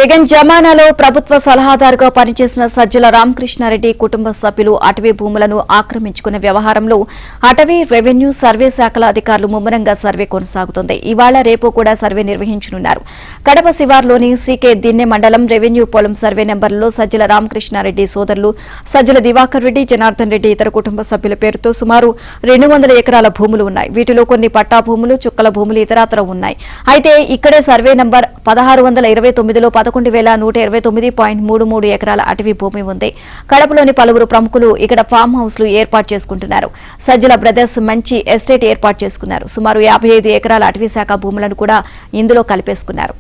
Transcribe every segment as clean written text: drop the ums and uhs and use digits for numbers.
జగన్ జమానాలో ప్రభుత్వ సలహాదారుగా పనిచేసిన సజ్జల రామకృష్ణారెడ్డి కుటుంబ సభ్యులు అటవీ భూములను ఆక్రమించుకున్న వ్యవహారంలో అటవీ రెవెన్యూ సర్వే శాఖల అధికారులు ముమ్మరంగా సర్వే కొనసాగుతోంది. ఇవాళ రేపు కూడా సర్వే నిర్వహించనున్నారు. కడప శివార్లోని సీకే దిన్నె మండలం రెవెన్యూ పొలం సర్వే నెంబర్లో సజ్జల రామకృష్ణారెడ్డి సోదరులు సజ్జల దివాకర్ రెడ్డి, జనార్దన్ రెడ్డి ఇతర కుటుంబ సభ్యుల పేరుతో సుమారు 200 ఎకరాల భూములు ఉన్నాయి. వీటిలో కొన్ని పట్టా భూములు, చుక్కల భూములు ఇతరత్ర ఉన్నాయి. అయితే ఇక్కడే సర్వే నంబర్ 1629లో 11,129.33 ఎకరాల అటవీ భూమి ఉంది. కడపలోని పలువురు ప్రముఖులు ఇక్కడ ఫామ్ హౌస్లు ఏర్పాటు చేసుకుంటున్నారు. సజ్జల బ్రదర్స్ మంచి ఎస్టేట్ ఏర్పాటు చేసుకున్నారు. సుమారు 55 ఎకరాల అటవీ శాఖ భూములను కూడా ఇందులో కలిపేసుకున్నారు.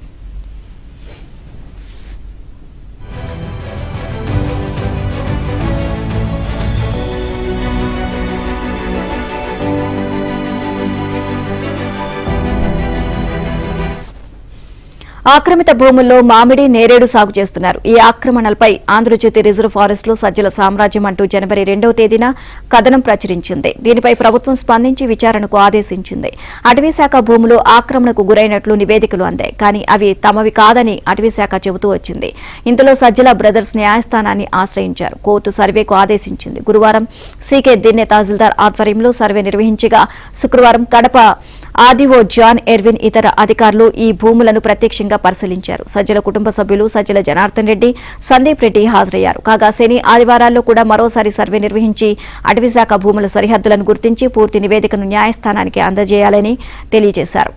ఆక్రమిత భూముల్లో మామిడి, నేరేడు సాగు చేస్తున్నారు. ఈ ఆక్రమణలపై ఆంధ్రజ్యోతి రిజర్వ్ ఫారెస్ట్ లో సజ్జల సామ్రాజ్యం అంటూ జనవరి 2వ తేదీన కథనం ప్రచురించింది. దీనిపై ప్రభుత్వం స్పందించి విచారణకు ఆదేశించింది. అటవీశాఖ భూములు ఆక్రమణకు గురైనట్లు నివేదికలు అందాయి. కానీ అవి తమవి కాదని అటవీశాఖ చెబుతూ వచ్చింది. ఇందులో సజ్జల బ్రదర్స్ న్యాయస్థానాన్ని ఆశ్రయించారు. కోర్టు సర్వేకు ఆదేశించింది. గురువారం సీకే దిన్నె తహసీల్దార్ ఆధ్వర్యంలో సర్వే నిర్వహించగా శుక్రవారం కడప ఆర్డీఓ జాన్ ఎర్విన్ ఇతర అధికారులు ఈ భూములను ప్రత్యక్షంగా పరిశీలించారు. సజ్జల కుటుంబ సభ్యులు సజ్జల జనార్దన్ రెడ్డి, సందీప్ రెడ్డి హాజరయ్యారు. కాగా శని, ఆదివారాల్లో కూడా మరోసారి సర్వే నిర్వహించి అటవీశాఖ భూముల సరిహద్దులను గుర్తించి పూర్తి నివేదికను న్యాయస్థానానికి అందజేయాలని తెలియజేశారు.